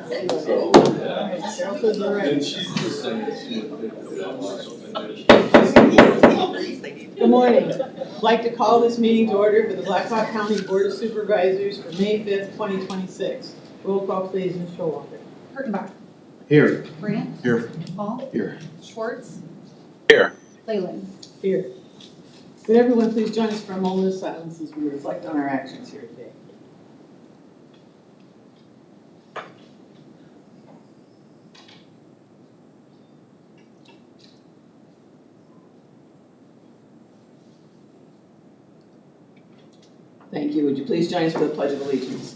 Cheryl says we're ready. Good morning. I'd like to call this meeting to order for the Blackhawk County Board of Supervisors for May 5th, 2026. Roll call please, Ms. Showalter. Kurtenbach. Here. Grant. Here. Hall. Here. Schwartz. Here. Leyland. Here. Would everyone please join us for a moment of silence as we reflect on our actions here today. Thank you. Would you please join us for the Pledge of Allegiance?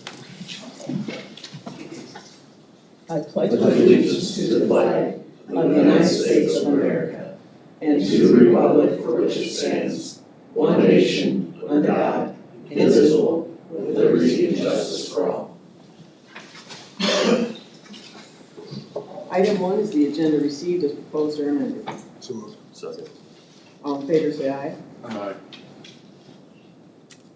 I pledge allegiance to the flag of the United States of America and to the republic for which it stands, one nation, under God, indivisible, with liberty and justice for all. Item 1 is the agenda received as proposed or amended. So moved. Second. All in favor say aye. Aye.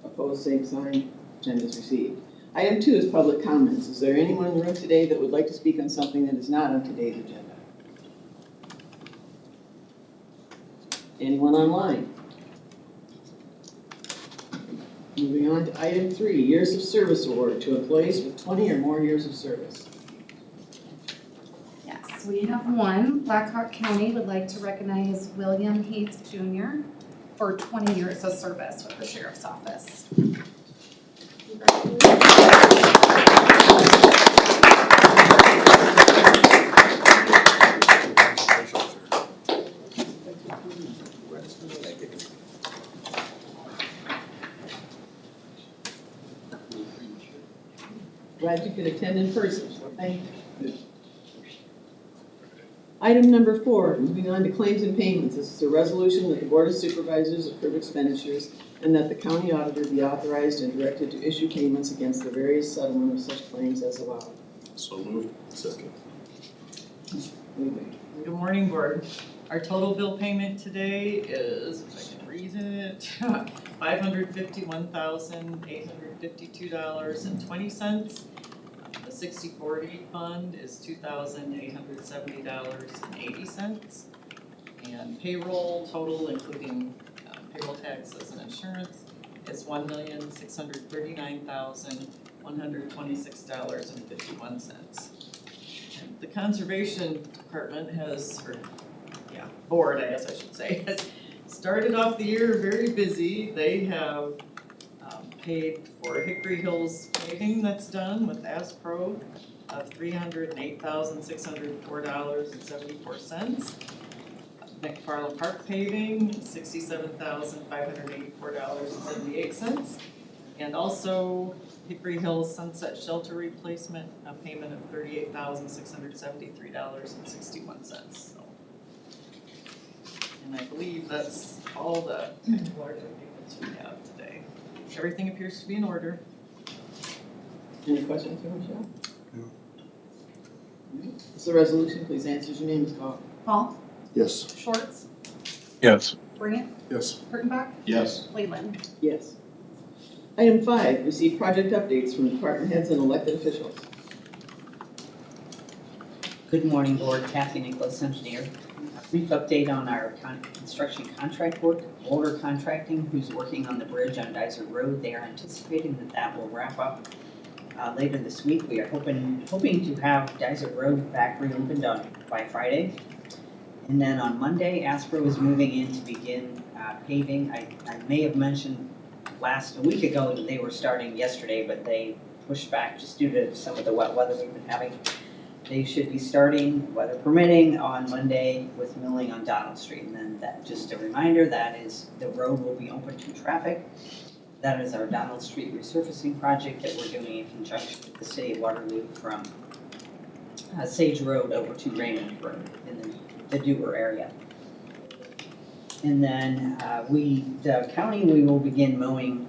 Opposed, same sign. Agenda is received. Item 2 is public comments. Is there anyone in the room today that would like to speak on something that is not on today's agenda? Anyone online? Moving on to item 3, years of service award to employees with 20 or more years of service. Yes, we have one. Blackhawk County would like to recognize William Heath Jr. for 20 years of service with the Sheriff's Office. Glad you could attend in person, so thank you. Item number 4, moving on to claims and payments. This is a resolution that the Board of Supervisors approve expenditures and that the county auditor be authorized and directed to issue payments against the various settlement of such claims as allowed. So moved. Second. Good morning, Board. Our total bill payment today is, if I can read it, $551,852.20. The 60/40 fund is $2,870.80. And payroll total, including payroll taxes and insurance, is $1,639,126.51. The Conservation Department Board, I guess I should say, has started off the year very busy. They have paid for Hickory Hills paving that's done with ASPRO of $308,604.74. McFarland Park paving, $67,584.78. And also Hickory Hills Sunset Shelter replacement, a payment of $38,673.61. And I believe that's all the larger payments we have today. Everything appears to be in order. Any questions for Michelle? No. This is a resolution. Please answer as your name is called. Hall. Yes. Schwartz. Yes. Grant. Yes. Kurtenbach. Yes. Leyland. Yes. Item 5, receive project updates from department heads and elected officials. Good morning, Board. Kathy Nicholas, engineer. A brief update on our construction contract work. Boulder Contracting, who's working on the bridge on Dyser Road, they are anticipating that will wrap up later this week. We are hoping to have Dyser Road back reopened by Friday. And then on Monday, ASPRO is moving in to begin paving. I may have mentioned a week ago that they were starting yesterday, but they pushed back just due to some of the wet weather we've been having. They should be starting, weather permitting, on Monday with milling on Donald Street. And then that, just a reminder, that is, the road will be open to traffic. That is our Donald Street resurfacing project that we're doing in conjunction with the City of Waterloo from Sage Road over to Raymond Road in the Dewar area. And then the county, we will begin mowing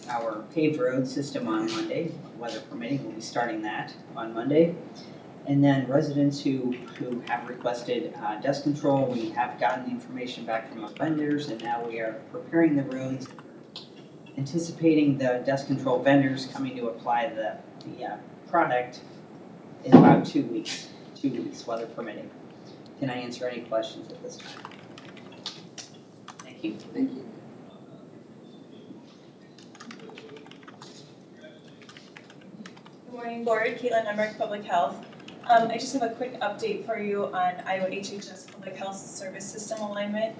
our paved road system on Monday. Weather permitting, we'll be starting that on Monday. And then residents who have requested dust control, we have gotten the information back from our vendors, and now we are preparing the roads, anticipating the dust control vendors coming to apply the product in about 2 weeks, weather permitting. Can I answer any questions at this time? Thank you. Thank you. Good morning, Board. Caitlin Emmerich, Public Health. I just have a quick update for you on Iowa HHS Public Health Service System alignment.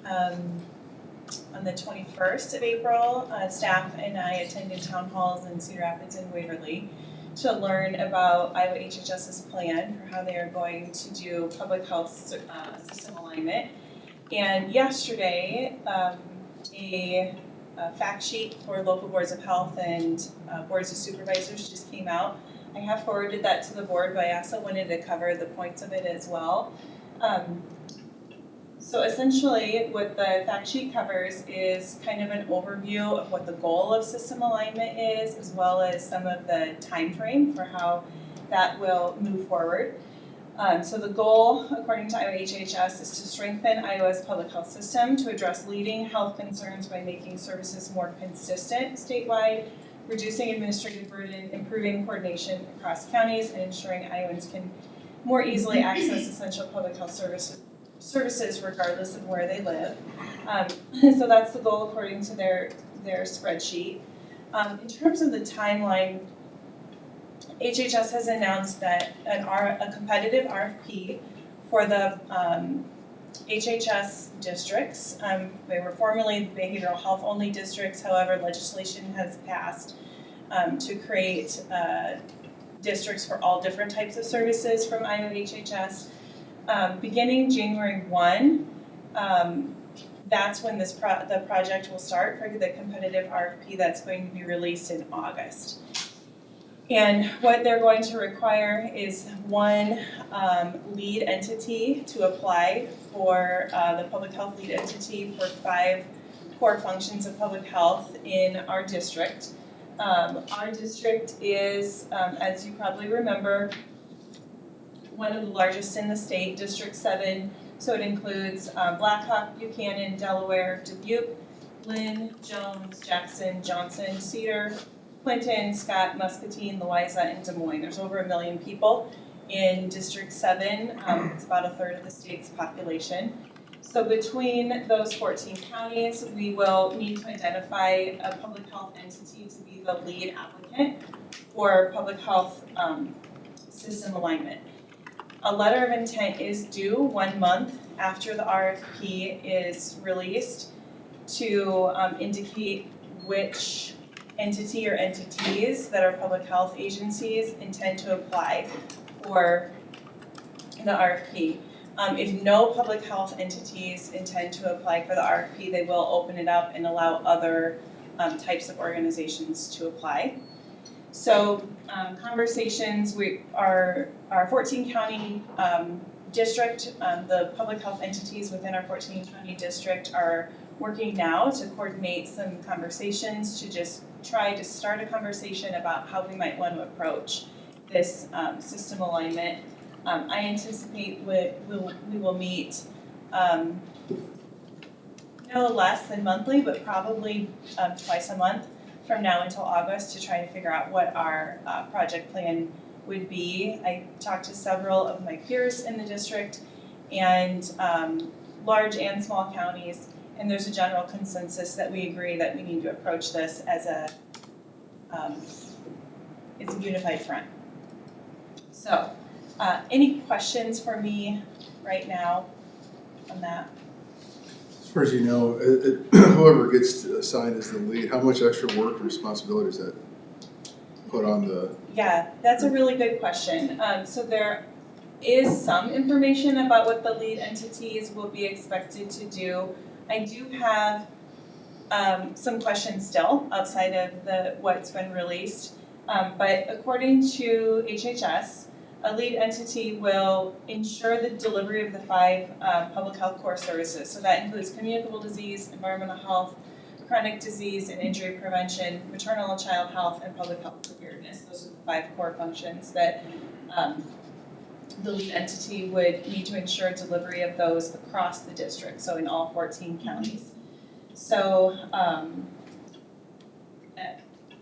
On the 21st of April, staff and I attended town halls in Cedar Rapids and Waverly to learn about Iowa HHS's plan for how they are going to do public health system alignment. And yesterday, a fact sheet for local boards of health and boards of supervisors just came out. I have forwarded that to the board, but I also wanted to cover the points of it as well. So essentially, what the fact sheet covers is kind of an overview of what the goal of system alignment is, as well as some of the time frame for how that will move forward. So the goal, according to Iowa HHS, is to strengthen Iowa's public health system to address leading health concerns by making services more consistent statewide, reducing administrative burden, improving coordination across counties, and ensuring Iowans can more easily access essential public health services regardless of where they live. So that's the goal according to their spreadsheet. In terms of the timeline, HHS has announced that a competitive RFP for the HHS districts. They were formerly behavioral health only districts, however, legislation has passed to create districts for all different types of services from Iowa HHS. Beginning January 1, that's when the project will start for the competitive RFP that's going to be released in August. And what they're going to require is one lead entity to apply for the public health lead entity for 5 core functions of public health in our district. Our district is, as you probably remember, one of the largest in the state, District 7. So it includes Blackhawk, Buchanan, Delaware, Dubuque, Lynn, Jones, Jackson, Johnson, Cedar, Clinton, Scott, Muscatine, Louisa, and Des Moines. There's over 1 million people in District 7. It's about a third of the state's population. So between those 14 counties, we will need to identify a public health entity to be the lead applicant for public health system alignment. A letter of intent is due 1 month after the RFP is released to indicate which entity or entities that are public health agencies intend to apply for the RFP. If no public health entities intend to apply for the RFP, they will open it up and allow other types of organizations to apply. So conversations, our 14 county district, the public health entities within our 14 county district are working now to coordinate some conversations to just try to start a conversation about how we might want to approach this system alignment. I anticipate we will meet no less than monthly, but probably twice a month from now until August to try to figure out what our project plan would be. I talked to several of my peers in the district and large and small counties, and there's a general consensus that we agree that we need to approach this as it's a unified front. So, any questions for me right now on that? As far as you know, whoever gets assigned as the lead, how much extra work and responsibility is that put on the? Yeah, that's a really good question. So there is some information about what the lead entities will be expected to do. I do have some questions still outside of what's been released, but according to HHS, a lead entity will ensure the delivery of the 5 public health core services. So that includes communicable disease, environmental health, chronic disease and injury prevention, maternal and child health, and public health preparedness. Those are the 5 core functions that the lead entity would need to ensure delivery of those across the district, so in all 14 counties. So, and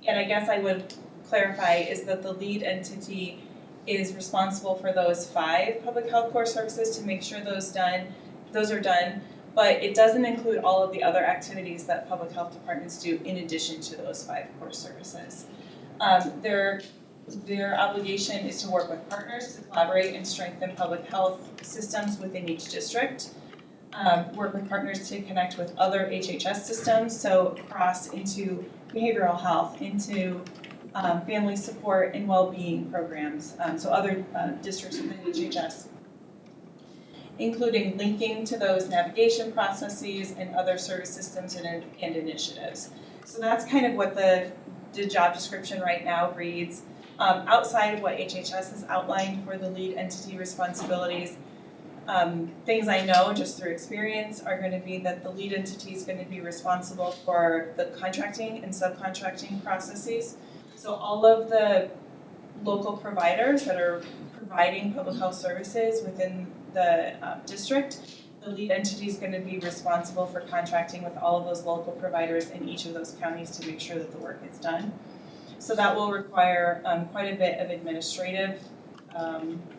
I guess I would clarify is that the lead entity is responsible for those 5 public health core services to make sure those are done. But it doesn't include all of the other activities that public health departments do in addition to those 5 core services. Their obligation is to work with partners to collaborate and strengthen public health systems within each district. Work with partners to connect with other HHS systems, so cross into behavioral health, into family support and well-being programs, so other districts within HHS, including linking to those navigation processes and other service systems and initiatives. So that's kind of what the job description right now reads. Outside of what HHS has outlined for the lead entity responsibilities, things I know just through experience are going to be that the lead entity is going to be responsible for the contracting and subcontracting processes. So all of the local providers that are providing public health services within the district, the lead entity is going to be responsible for contracting with all of those local providers in each of those counties to make sure that the work is done. So that will require quite a bit of administrative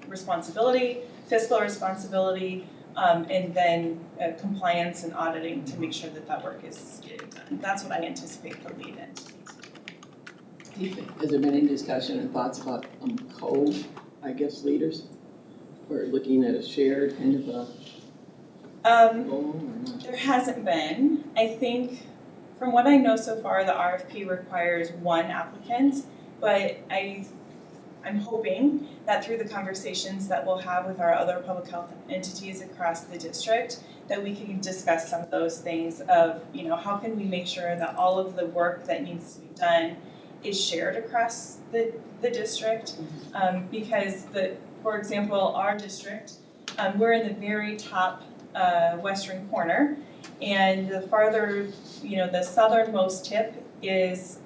responsibility, fiscal responsibility, and then compliance and auditing to make sure that that work is getting done. That's what I anticipate the lead entity to do. Has there been any discussion and thoughts about leaders? Or looking at a shared kind of a goal or not? There hasn't been. I think from what I know so far, the RFP requires 1 applicant, but I'm hoping that through the conversations that we'll have with our other public health entities across the district, that we can discuss some of those things of, how can we make sure that all of the work that needs to be done is shared across the district, because for example, our district, we're in the very top western corner, and the farther, the southernmost tip is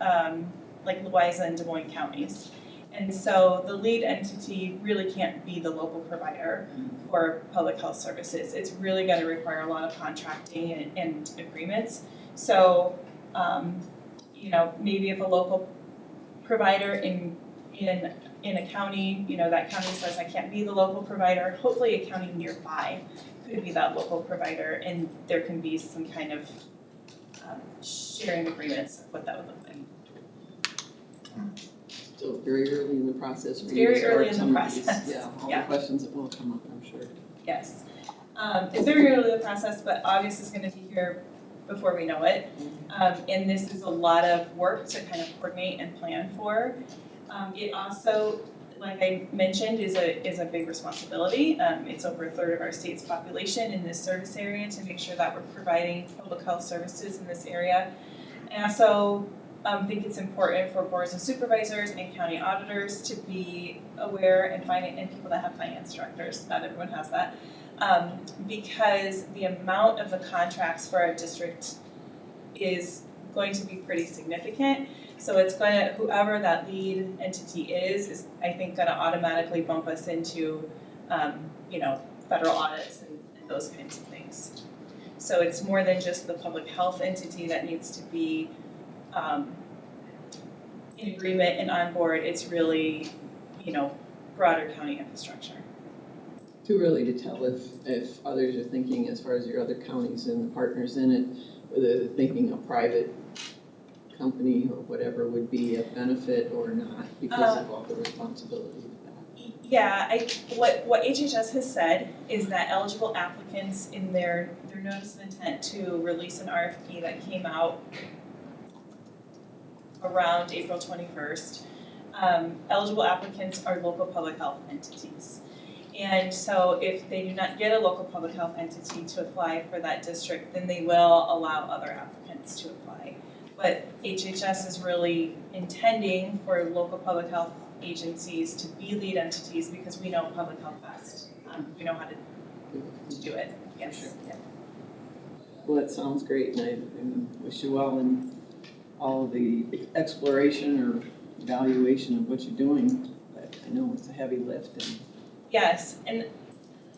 like Louisa and Des Moines counties. And so the lead entity really can't be the local provider for public health services. It's really going to require a lot of contracting and agreements. So, maybe if a local provider in a county, that county says I can't be the local provider, hopefully a county nearby could be that local provider, and there can be some kind of sharing agreements of what that would look like. Still very early in the process. It's very early in the process. All the questions that will come up, I'm sure. Yes. It's very early in the process, but August is going to be here before we know it. And this is a lot of work to kind of coordinate and plan for. It also, like I mentioned, is a big responsibility. It's over 1/3 of our state's population in this service area to make sure that we're providing public health services in this area. And also think it's important for boards of supervisors and county auditors to be aware and people that have finance directors, not everyone has that, because the amount of the contracts for our district is going to be pretty significant. So it's going to, whoever that lead entity is I think going to automatically bump us into, federal audits and those kinds of things. So it's more than just the public health entity that needs to be in agreement and on board. It's really, broader county infrastructure. Too early to tell if others are thinking, as far as your other counties and the partners in it, whether they're thinking a private company or whatever would be a benefit or not because of all the responsibility of that. Yeah, what HHS has said is that eligible applicants in their notice of intent to release an RFP that came out around April 21st, eligible applicants are local public health entities. And so if they do not get a local public health entity to apply for that district, then they will allow other applicants to apply. But HHS is really intending for local public health agencies to be lead entities because we know public health best. We know how to do it, yes. Sure. Yeah. Well, that sounds great, and I wish you well in all of the exploration or evaluation of what you're doing. But I know it's a heavy lift. And yes, and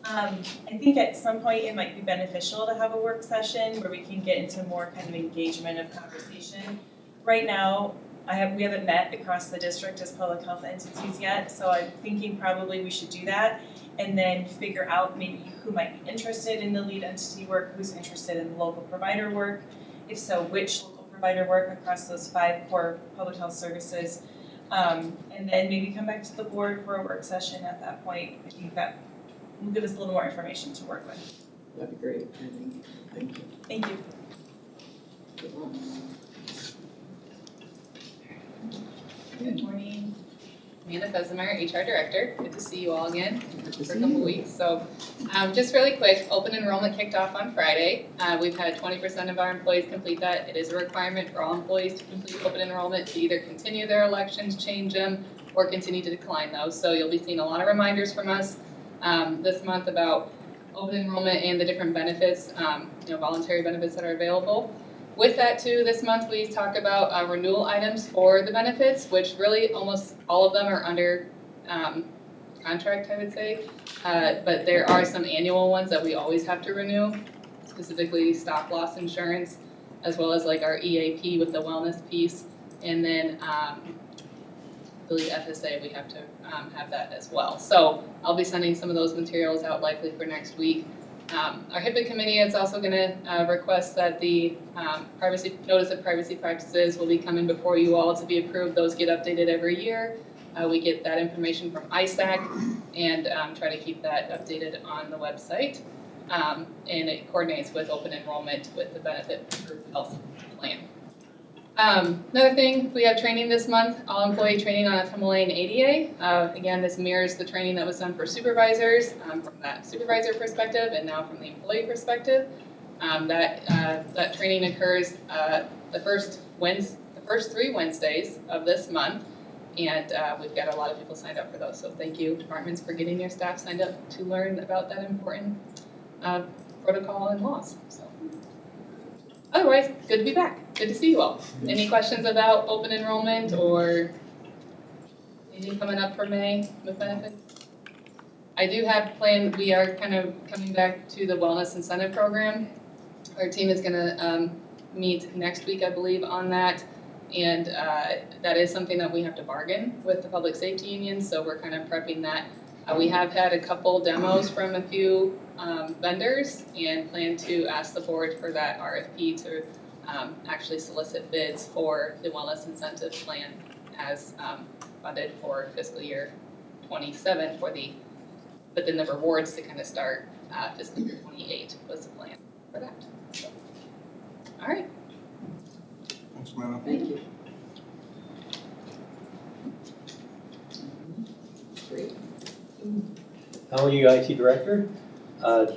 I think at some point it might be beneficial to have a work session where we can get into more kind of engagement of conversation. Right now, we haven't met across the district as public health entities yet, so I'm thinking probably we should do that. And then figure out maybe who might be interested in the lead entity work, who's interested in the local provider work. If so, which local provider work across those 5 core public health services. And then maybe come back to the board for a work session at that point. I think that will give us a little more information to work with. That'd be great, I think. Thank you. Thank you. Good luck. Good morning. Amanda Fesemeyer, HR Director. Good to see you all again Good to for a see couple you. weeks. So just really quick, open enrollment kicked off on Friday. We've had 20% of our employees complete that. It is a requirement for all employees to complete open enrollment to either continue their elections, change them, or continue to decline those. So you'll be seeing a lot of reminders from us this month about open enrollment and the different benefits, voluntary benefits that are available. With that too, this month we talk about renewal items for the benefits, which really almost all of them are under contract, I would say. But there are some annual ones that we always have to renew, specifically stop loss insurance, as well as like our EAP with the wellness piece. And then I believe FSA, we have to have that as well. So I'll be sending some of those materials out likely for next week. Our HIPAA committee is also going to request that the notice of privacy practices will be coming before you all to be approved. Those get updated every year. We get that information from ISAC and try to keep that updated on the website. And it coordinates with open enrollment with the benefit group health plan. Another thing, we have training this month, all employee training on FMLA and ADA. Again, this mirrors the training that was done for supervisors from that supervisor perspective and now from the employee perspective. That training occurs the first 3 Wednesdays of this month, and we've got a lot of people signed up for those. So thank you, departments, for getting your staff signed up to learn about that important protocol and laws. So. Otherwise, good to be back. Good to see you all. Any questions about open enrollment or anything coming up for May with benefits? I do have planned, we are kind of coming back to the wellness incentive program. Our team is gonna meet next week, I believe, on that. And that is something that we have to bargain with the public safety union, so we're kind of prepping that. We have had a couple demos from a few vendors and plan to ask the board for that RFP to actually solicit bids for the wellness incentive plan as funded for fiscal year 27 but then the rewards to kind of start fiscal year 28 was the plan for that. So, all right. Thanks, Amanda. Thank you. Great. Howard, IT Director.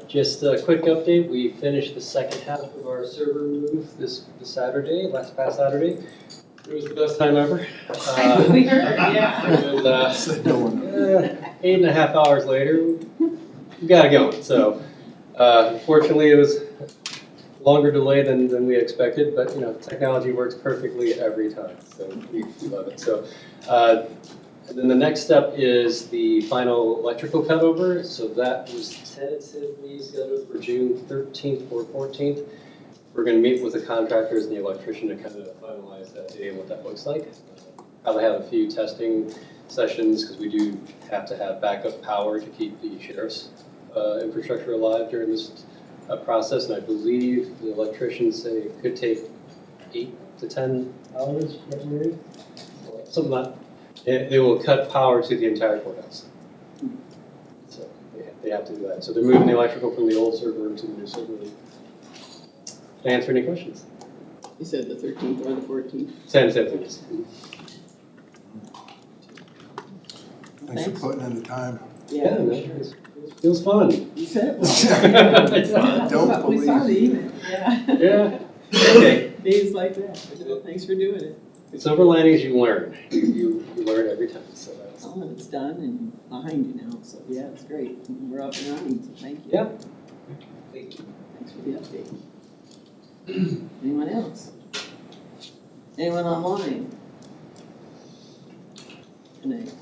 Just a quick update, we finished the second half of our server move this past Saturday. It was the best time ever. We heard, yeah. And, Said no one. 8.5 hours later, we got it going. So unfortunately it was longer delay than we expected, but technology works perfectly every time, so we love it. So and then the next step is the final electrical cutover. So that was tentatively scheduled for June 13th or 14th. We're going to meet with the contractors and the electrician to kind of finalize that day and what that looks like. Probably have a few testing sessions because we do have to have backup power to keep the sheriff's infrastructure alive during this process. And I believe the electricians say it could take 8 to 10 hours, maybe? Something like that. They will cut power to the entire courthouse. So they have to do that. So they're moving the electrical from the old server room to the new server room. To answer any questions? You said the 13th or the 14th? Tentatively. Thanks for putting in the time. Yeah, no, it was fun. You said it was. Don't We saw believe. the email, yeah. Yeah. Okay. Days like that. Well, thanks for doing it. Silver linings you learn. You learn every time. So that's Oh, it's done and behind you now, so yeah, it's great. We're up and running, so thank you. yeah. Thank you. Thanks for the update. Anyone else? Anyone online? And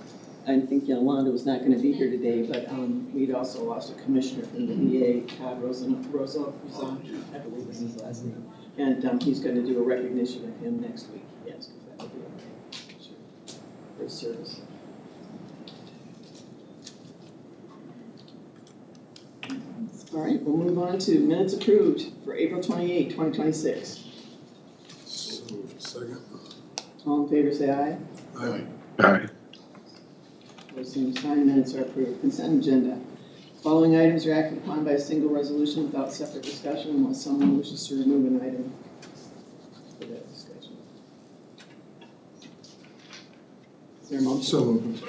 I think Yolanda was not gonna be here today, but we'd also lost a commissioner from the VA, Todd Rosa, I believe is his last name. And he's gonna do a recognition of him next week, yes, because that'll be okay. his service. All right, we'll move on to minutes approved for April 28, 2026. So moved. Second. All in favor, say aye. Aye. Aye. Those same sign, minutes are approved. Consent agenda. Following items are acted upon by a single resolution without separate discussion unless someone wishes to remove an item for that discussion. Is there a motion? So moved.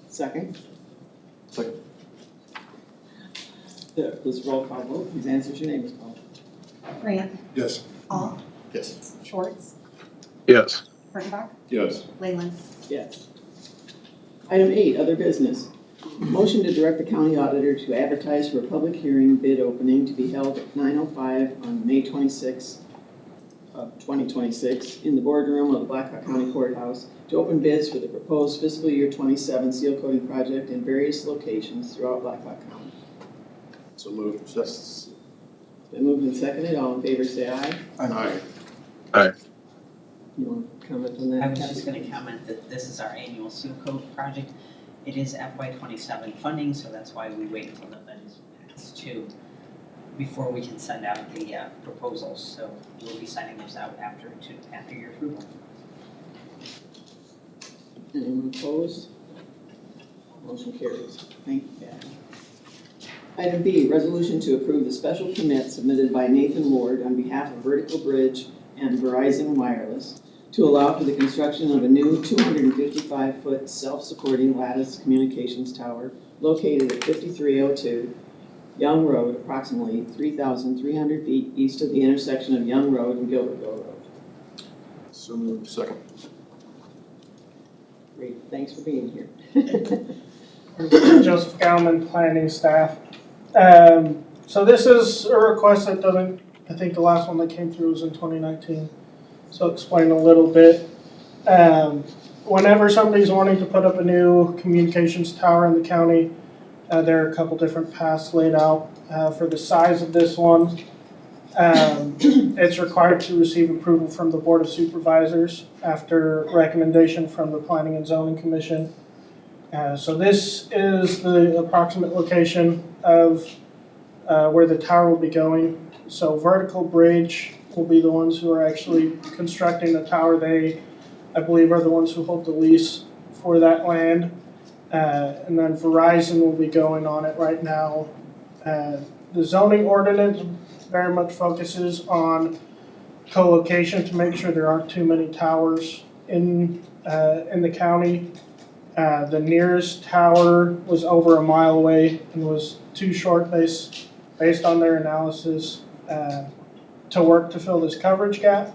Second? Second. This roll call vote, please answer your name as well. Grant, Yes. Hall, Yes. Schwartz, Yes. Kurttenbach, Yes. Leyland. Yes. Item 8, other business. Motion to direct the county auditor to advertise for a public hearing bid opening to be held at 9:05 on May 26, of 2026 in the boardroom of the Blackhawk County Courthouse to open bids for the proposed fiscal year 27 seal coating project in various locations throughout Blackhawk County. So moved. It's been moved and seconded. All in favor, say aye. Aye. You want to comment on that? I was just gonna comment that this is our annual seal coat project. It is FY27 funding, so that's why we wait until the budget is passed too, before we can send out the proposals. So we'll be sending those out after your approval. Anyone opposed? Motion carries. Thank you, Kathy. Item B, resolution to approve the special permit submitted by Nathan Ward on behalf of Vertical Bridge and Verizon Wireless to allow for the construction of a new 255-foot self-supporting lattice communications tower located at 5302 Young Road, approximately 3,300 feet east of the intersection of Young Road and Gilbertville Road. So moved. Second. Great, thanks for being here. Joseph Gauman, planning staff. So this is a request that doesn't, I think the last one that came through was in 2019. So I'll explain a little bit. Whenever somebody's wanting to put up a new communications tower in the county, there are a couple different paths laid out. For the size of this one, it's required to receive approval from the Board of Supervisors after recommendation from the Planning and Zoning Commission. So this is the approximate location of where the tower will be going. So Vertical Bridge will be the ones who are actually constructing the tower. They, I believe, are the ones who hold the lease for that land. And then Verizon will be going on it right now. The zoning ordinance very much focuses on co-location to make sure there aren't too many towers in the county. The nearest tower was over a mile away and was too short based on their analysis to work to fill this coverage gap,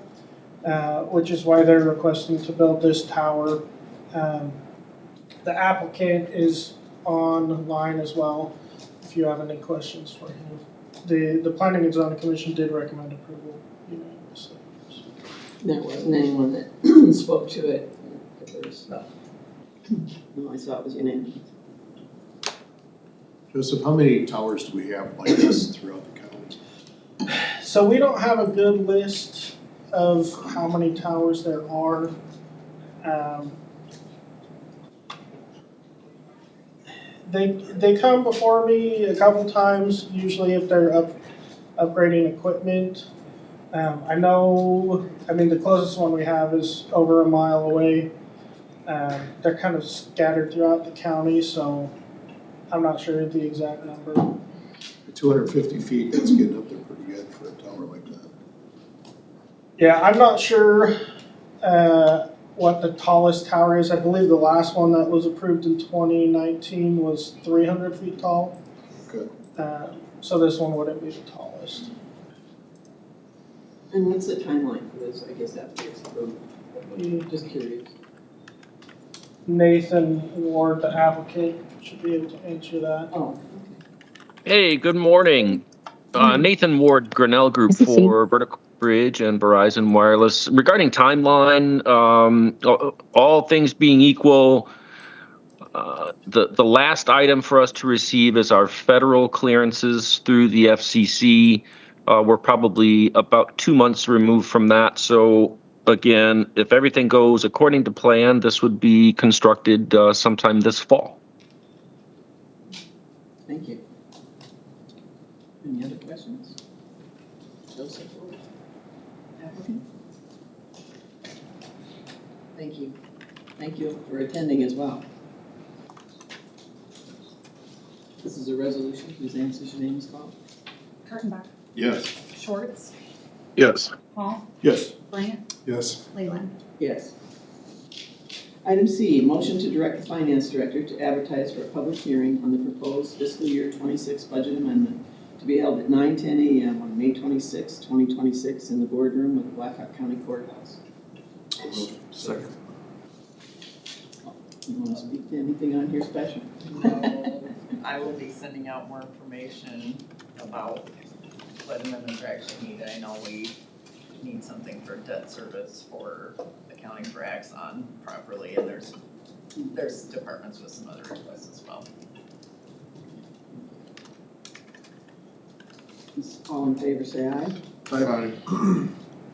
which is why they're requesting to build this tower. The applicant is online as well, if you have any questions for him. The Planning and Zoning Commission did recommend approval unanimously. There wasn't anyone that spoke to it. No, I saw it was unanimous. Joseph, how many towers do we have like this throughout the county? So we don't have a good list of how many towers there are. They come before me a couple times, usually if they're upgrading equipment. I mean, the closest one we have is over a mile away. They're kind of scattered throughout the county, so I'm not sure the exact number. 250 feet, that's getting up there pretty good for a tower like that. Yeah, I'm not sure what the tallest tower is. I believe the last one that was approved in 2019 was 300 feet tall. Okay. So this one wouldn't be the tallest. And what's the timeline for this? I guess that gets approved. Just curious. Nathan Ward, the applicant, should be able to answer that. Oh, Hey, good morning. Nathan Ward, Grinnell Group for Vertical Bridge and Verizon Wireless. Regarding timeline, all things being equal, the last item for us to receive is our federal clearances through the FCC. We're probably about 2 months removed from that, so again, if everything goes according to plan, this would be constructed sometime this fall. Thank you. Any other questions? Joseph, applicant? Thank you. Thank you for attending as well. This is a resolution whose answers your name is called. Kurttenbach, Yes. Schwartz, Yes. Hall, Yes. Brant, Yes. Leyland. Yes. Item C, motion to direct the finance director to advertise for a public hearing on the proposed fiscal year 26 budget amendment to be held at 9:10 a.m. on May 26, 2026 in the boardroom of the Blackhawk County Courthouse. Second. You want to speak to anything on here special? No, I will be sending out more information about what amendments are actually needed. I know we need something for debt service for accounting for Axon properly, and there's departments with some other requests as well. All in favor, say aye. Aye.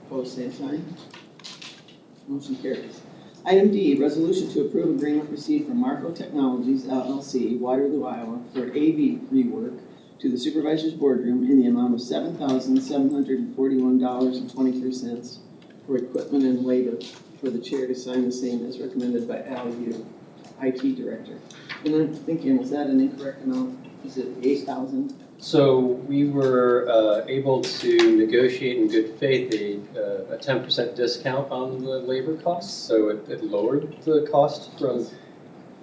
Opposed, same sign. Motion carries. Item D, resolution to approve agreement received from Marco Technologies LLC, Waterloo, Iowa, for AV rework to the Supervisors Boardroom in the amount of $7,741.23 for equipment and labor for the chair to sign the same as recommended by Al Yu, IT Director. And I'm thinking, was that an incorrect amount? Is it $8,000? So we were able to negotiate in good faith a 10% discount on the labor costs. So it lowered the cost from,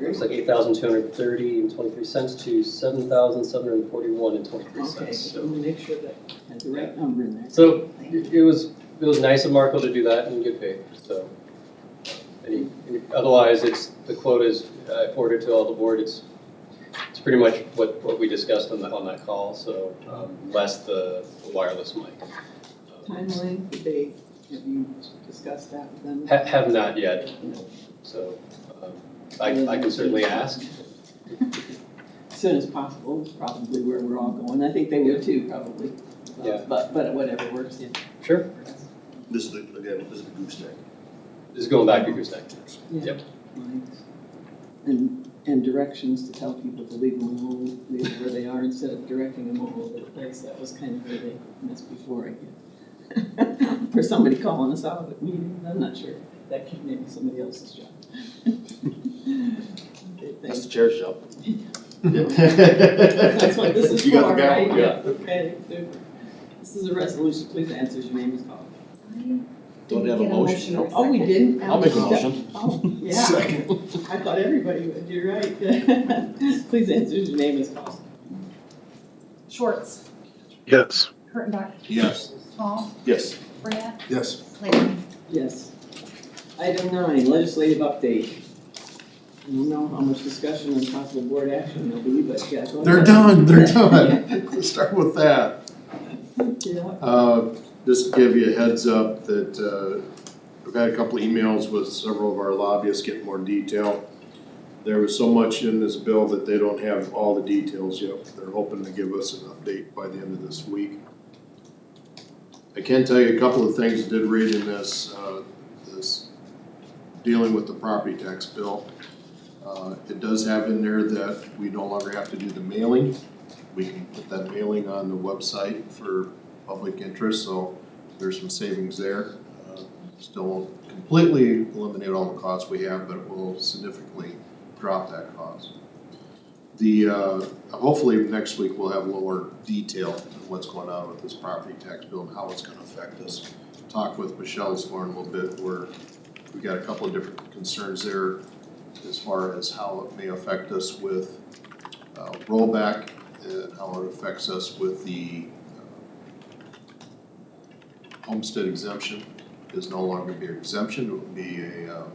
looks like $8,230.23 to $7,741.23. Okay, so we'll make sure that had the right number in there. So it was nice of Marco to do that in good faith. So otherwise, the quote is forwarded to all the board. It's pretty much what we discussed on that call. So less the wireless mic. Timeline, have you discussed that with them? Have not yet. So I can certainly ask. As soon as possible is probably where we're all going. I think they would too, probably. Yeah. But whatever works, yeah. Sure. This is the gooseneck. Just going back to gooseneck. Yeah. Yep. And directions to tell people to leave them alone, leave them where they are instead of directing them all over the place. That was kind of where they missed before, I guess. For somebody calling us out at meetings, I'm not sure. That could maybe somebody else's job. That's the chair's job. That's what this is You got for, the gavel, right? yeah. Okay, super. This is a resolution, please answer as your name is called. Don't have a motion. Oh, we didn't? I'll make a motion. Oh, yeah. Second. I thought everybody would, you're right. Please answer as your name is called. Schwartz, Yes. Kurttenbach, Yes. Hall, Yes. Brant, Yes. Leyland. Yes. Item 9, legislative update. I don't know how much discussion and possible board action there'll be, but yeah, go They're ahead. done. Let's start with that. Yeah. Just to give you a heads up that we've had a couple emails with several of our lobbyists getting more detail. There was so much in this bill that they don't have all the details yet. They're hoping to give us an update by the end of this week. I can tell you a couple of things I did read in this dealing with the property tax bill. It does have in there that we no longer have to do the mailing. We can put that mailing on the website for public interest, so there's some savings there. Still won't completely eliminate all the costs we have, but it will significantly drop that cost. Hopefully next week we'll have more detail on what's going on with this property tax bill and how it's gonna affect us. Talk with Michelle this morning a little bit, where we got a couple of different concerns there as far as how it may affect us with rollback and how it affects us with the homestead exemption is no longer be an exemption, it would be a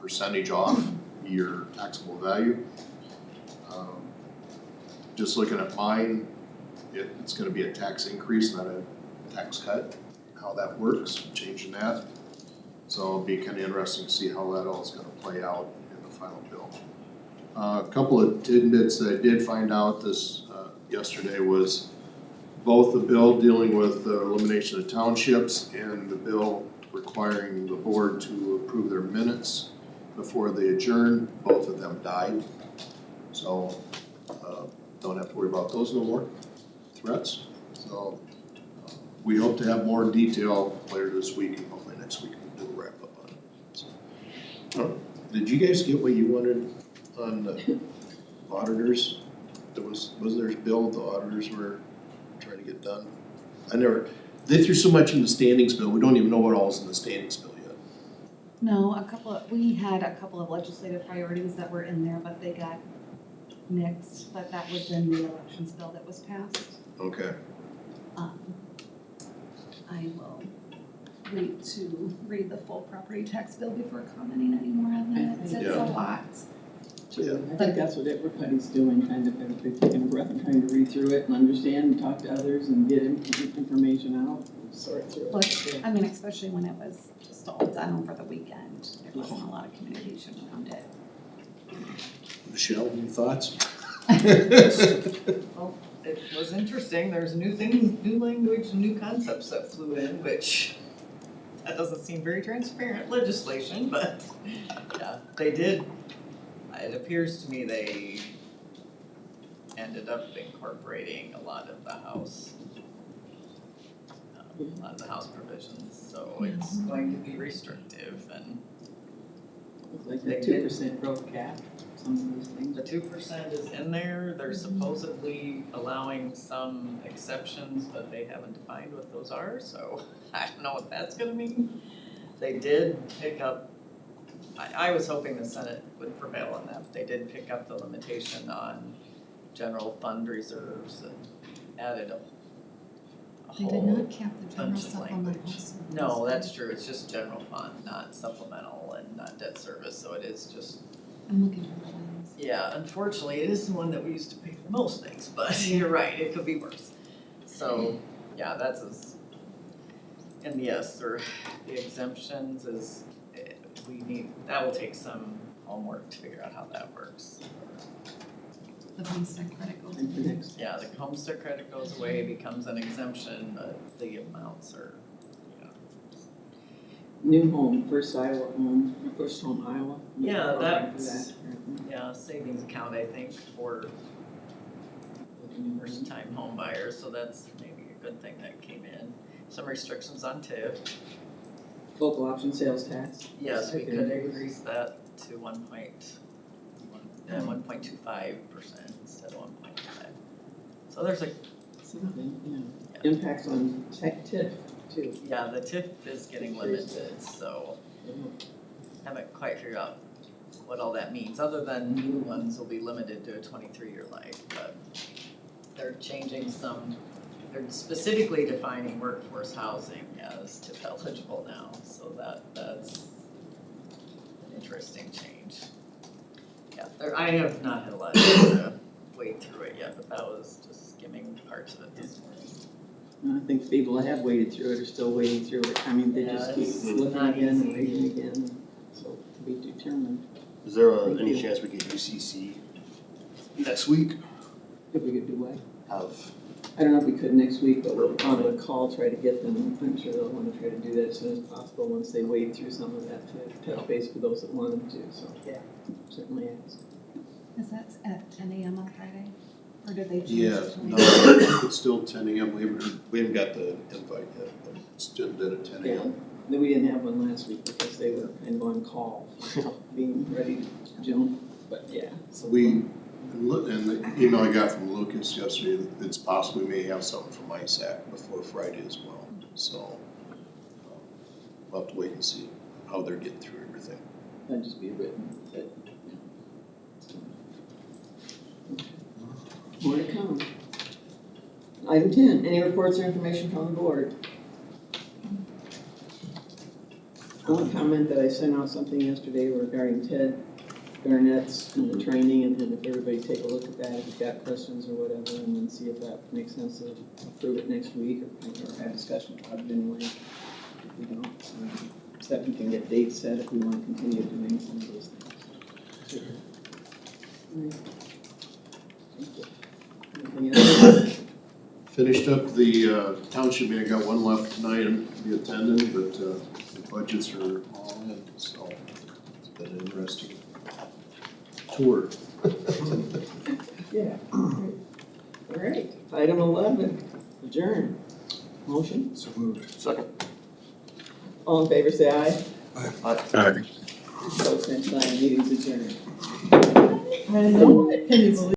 percentage off your taxable value. Just looking at mine, it's gonna be a tax increase, not a tax cut, how that works, changing that. So it'll be kinda interesting to see how that all is gonna play out in the final bill. A couple of tidbits that I did find out this yesterday was both the bill dealing with the elimination of townships and the bill requiring the board to approve their minutes before they adjourn. Both of them died. So, don't have to worry about those no more threats. So, we hope to have more detail later this week and hopefully next week we'll do a wrap up on it. So, did you guys get what you wanted on the auditors? Was there a bill the auditors were trying to get done? They threw so much in the standings bill, we don't even know what all's in the standings bill yet. No, we had a couple of legislative priorities that were in there, but they got nixed, but that was in the elections bill that was passed. Okay. I will wait to read the full property tax bill before commenting anymore on that. It's Yeah. a lot. Yeah. I think that's what everybody's doing, kind of, they're taking a breath and trying to read through it and understand and talk to others and get information out and sort through it. But, I mean, especially when it was just all done over the weekend, there wasn't a lot of communication around it. Michelle, any thoughts? Well, it was interesting, there's new things, new language, new concepts that flew in, which that doesn't seem very transparent legislation, but yeah, they did. It appears to me they ended up incorporating a lot of the house, provisions, so it's going to be restrictive and It's like the 2% growth cap, some of those things. the 2% is in there, they're supposedly allowing some exceptions, but they haven't defined what those are, so I don't know what that's gonna mean. They did pick up, I was hoping the Senate would prevail on that, but they did pick up the limitation on general fund reserves and added a They did whole not cap the general bunch of supplemental. language. No, that's true, it's just general fund, not supplemental and not debt service, so it is just. I'm looking for the lines. Yeah, unfortunately, it is the one that we used to pay for most things, but you're right, it could be worse. So, yeah, that's as, and yes, the exemptions is, that will take some homework to figure out how that works. The homestead credit goes. And for next, Yeah, the homestead credit goes away, becomes an exemption, but the amounts are, new home, first Iowa home, first home Iowa. Yeah, Program for that's- that, apparently. yeah, savings account, I think, for first time home buyers, so that's maybe a good thing that came in. Some restrictions on TIF. Local option sales tax. Yes, we Second could increase. increase that to 1.25% instead of 1.5. So there's Something, yeah. Impacts on TIF too. yeah, the TIF is getting limited, so haven't quite figured out what all that means, other than new ones will be limited to a 23-year life, but they're changing some, they're specifically defining workforce housing as TIF eligible now, so that's an interesting change. Yeah, I have not had a lot of time to wade through it yet, but that was just skimming parts of it this morning. And I think people that have waded through it are still wading through it. I mean, they just Yeah, keep it's looking not again and easy. reading again, so to be determined Is there any chance we could UCC next week? if we could do what. Have, I don't know if we could next week, but we're on a call, try to get them. I'm sure they'll want to try to do that as soon as possible, once they wade through some of that to touch base for those that want them to, so. Yeah. Certainly ask. Is that at 10 a.m. on Friday? Or did they change Yeah, it to no, later? it's still 10 a.m. We haven't got the invite yet, but it's still done at 10 a.m. Then we didn't have one last week because they were kind of on call, being ready to jump, but yeah, so. And the email I got from Lucas yesterday, it's possible we may have something from ISAC before Friday as well. So we'll have to wait and see how they're getting through everything. That'd just be written, but. More to come. Item 10, any reports or information from the board? I want to comment that I sent out something yesterday regarding Ted Garnett's and the training, and then if everybody take a look at that, if you've got questions or whatever, and then see if that makes sense to approve it next week, or have discussion about it anyway. If we don't, so that we can get dates set if we want to continue doing some of those things. Anything else? Finished up the township meeting, got one left tonight and be attending, but the budgets are all in, so it's been an interesting tour. Yeah. All right, item 11, adjourn. Motion, So moved. Second. all in favor, say aye. Aye. Opposed, same sign, meeting's adjourned. I know, can you believe